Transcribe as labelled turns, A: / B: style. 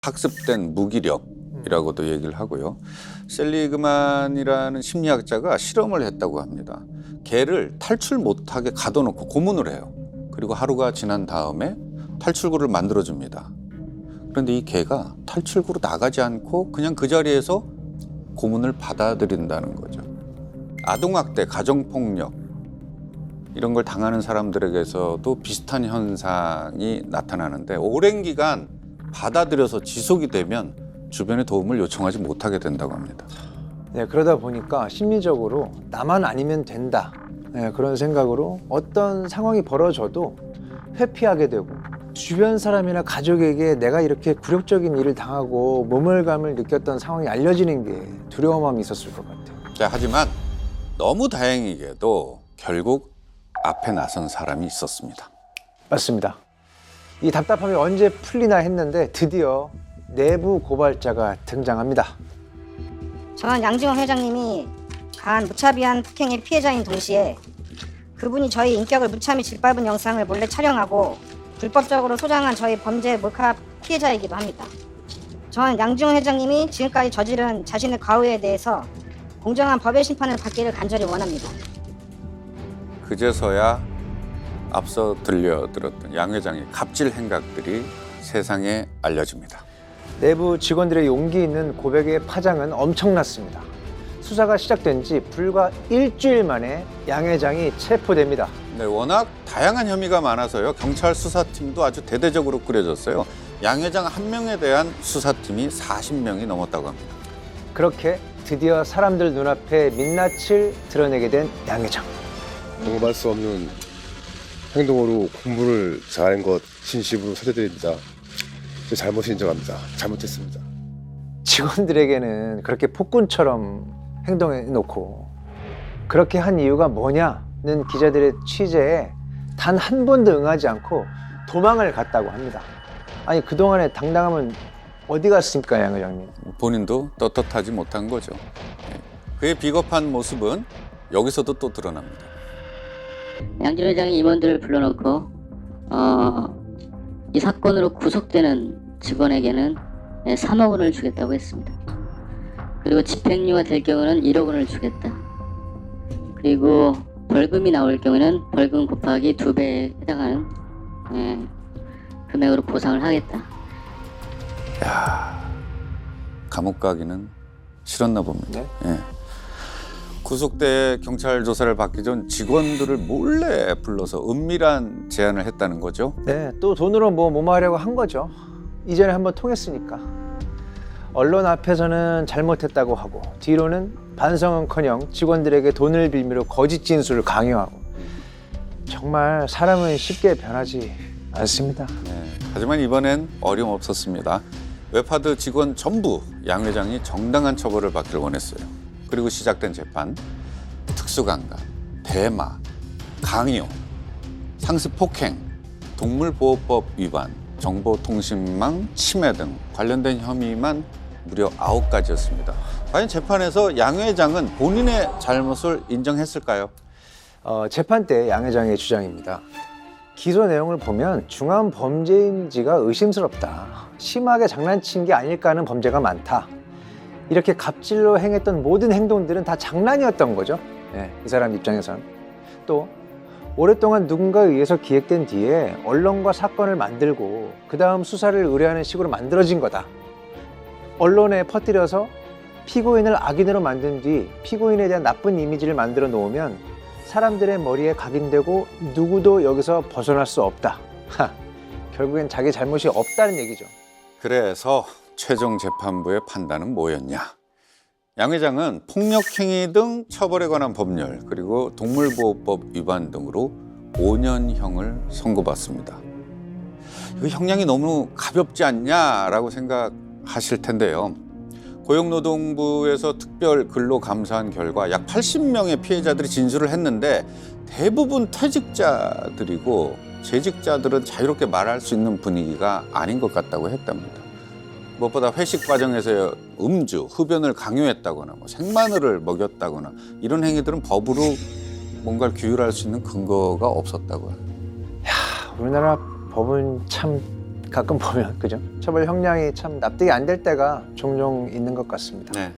A: 학습된 무기력이라고도 얘기를 하고요. 셀리그만이라는 심리학자가 실험을 했다고 합니다. 개를 탈출 못하게 가둬놓고 고문을 해요. 그리고 하루가 지난 다음에 탈출구를 만들어줍니다. 그런데 이 개가 탈출구로 나가지 않고 그냥 그 자리에서 고문을 받아들인다는 거죠. 아동학대, 가정폭력 이런 걸 당하는 사람들에게서도 비슷한 현상이 나타나는데 오랜 기간 받아들여서 지속이 되면 주변의 도움을 요청하지 못하게 된다고 합니다.
B: 네, 그러다 보니까 심리적으로 나만 아니면 된다. 네, 그런 생각으로 어떤 상황이 벌어져도 회피하게 되고 주변 사람이나 가족에게 내가 이렇게 굴욕적인 일을 당하고 모멸감을 느꼈던 상황이 알려지는 게 두려움감이 있었을 것 같아요.
A: 자, 하지만 너무 다행이게도 결국 앞에 나선 사람이 있었습니다.
B: 맞습니다. 이 답답함이 언제 풀리나 했는데 드디어 내부 고발자가 등장합니다.
C: 저는 양지원 회장님이 가한 무차비한 폭행의 피해자인 동시에 그분이 저희 인격을 무참히 짓밟은 영상을 몰래 촬영하고 불법적으로 소장한 저희 범죄 몰카 피해자이기도 합니다. 저는 양지원 회장님이 지금까지 저지른 자신의 과오에 대해서 공정한 법의 심판을 받기를 간절히 원합니다.
A: 그제서야 앞서 들려들었던 양 회장의 갑질 행각들이 세상에 알려집니다.
B: 내부 직원들의 용기 있는 고백의 파장은 엄청났습니다. 수사가 시작된 지 불과 일주일 만에 양 회장이 체포됩니다.
A: 네, 워낙 다양한 혐의가 많아서요. 경찰 수사팀도 아주 대대적으로 꾸려졌어요. 양 회장 한 명에 대한 수사팀이 40명이 넘었다고 합니다.
B: 그렇게 드디어 사람들 눈앞에 민낯을 드러내게 된 양 회장.
D: 동감할 수 없는 행동으로 공부를 잘한 것 진심으로 사죄드립니다. 제 잘못을 인정합니다. 잘못했습니다.
B: 직원들에게는 그렇게 폭군처럼 행동해놓고 그렇게 한 이유가 뭐냐는 기자들의 취재에 단 한 번도 응하지 않고 도망을 갔다고 합니다. 아니 그동안의 당당함은 어디 갔습니까, 양 회장님?
A: 본인도 떳떳하지 못한 거죠. 그의 비겁한 모습은 여기서도 또 드러납니다.
E: 양진 회장이 임원들을 불러놓고 이 사건으로 구속되는 직원에게는 3억 원을 주겠다고 했습니다. 그리고 집행유예가 될 경우는 1억 원을 주겠다. 그리고 벌금이 나올 경우에는 벌금 곱하기 2배에 해당하는 금액으로 보상을 하겠다.
A: 야, 감옥 가기는 싫었나 봅니다.
B: 네?
A: 예. 구속돼 경찰 조사를 받기 전 직원들을 몰래 불러서 은밀한 제안을 했다는 거죠.
B: 네, 또 돈으로 뭐 하려고 한 거죠. 이전에 한번 통했으니까. 언론 앞에서는 잘못했다고 하고 뒤로는 반성은커녕 직원들에게 돈을 빌미로 거짓 진술을 강요하고 정말 사람은 쉽게 변하지 않습니다.
A: 네. 하지만 이번엔 어림없었습니다. 웹하드 직원 전부 양 회장이 정당한 처벌을 받기를 원했어요. 그리고 시작된 재판, 특수강간, 대마, 강요, 상습 폭행, 동물보호법 위반, 정보통신망 침해 등 관련된 혐의만 무려 9가지였습니다. 과연 재판에서 양 회장은 본인의 잘못을 인정했을까요?
B: 재판 때 양 회장의 주장입니다. 기소 내용을 보면 중한 범죄인지가 의심스럽다. 심하게 장난친 게 아닐까 하는 범죄가 많다. 이렇게 갑질로 행했던 모든 행동들은 다 장난이었던 거죠. 네, 이 사람 입장에선. 또 오랫동안 누군가에 의해서 기획된 뒤에 언론과 사건을 만들고 그 다음 수사를 의뢰하는 식으로 만들어진 거다. 언론에 퍼뜨려서 피고인을 악인으로 만든 뒤 피고인에 대한 나쁜 이미지를 만들어 놓으면 사람들의 머리에 각인되고 누구도 여기서 벗어날 수 없다. 결국엔 자기 잘못이 없다는 얘기죠.
A: 그래서 최종 재판부의 판단은 뭐였냐? 양 회장은 폭력행위 등 처벌에 관한 법률 그리고 동물보호법 위반 등으로 5년형을 선고받습니다. 이거 형량이 너무 가볍지 않냐라고 생각하실 텐데요. 고용노동부에서 특별 근로감사한 결과 약 80명의 피해자들이 진술을 했는데 대부분 퇴직자들이고 재직자들은 자유롭게 말할 수 있는 분위기가 아닌 것 같다고 했답니다. 무엇보다 회식 과정에서 음주, 흡연을 강요했다거나 생마늘을 먹였다거나 이런 행위들은 법으로 뭔가를 규율할 수 있는 근거가 없었다고요.
B: 우리나라 법은 참 가끔 보면 그죠? 처벌 형량이 참 납득이 안 될 때가 종종 있는 것 같습니다.
A: 네.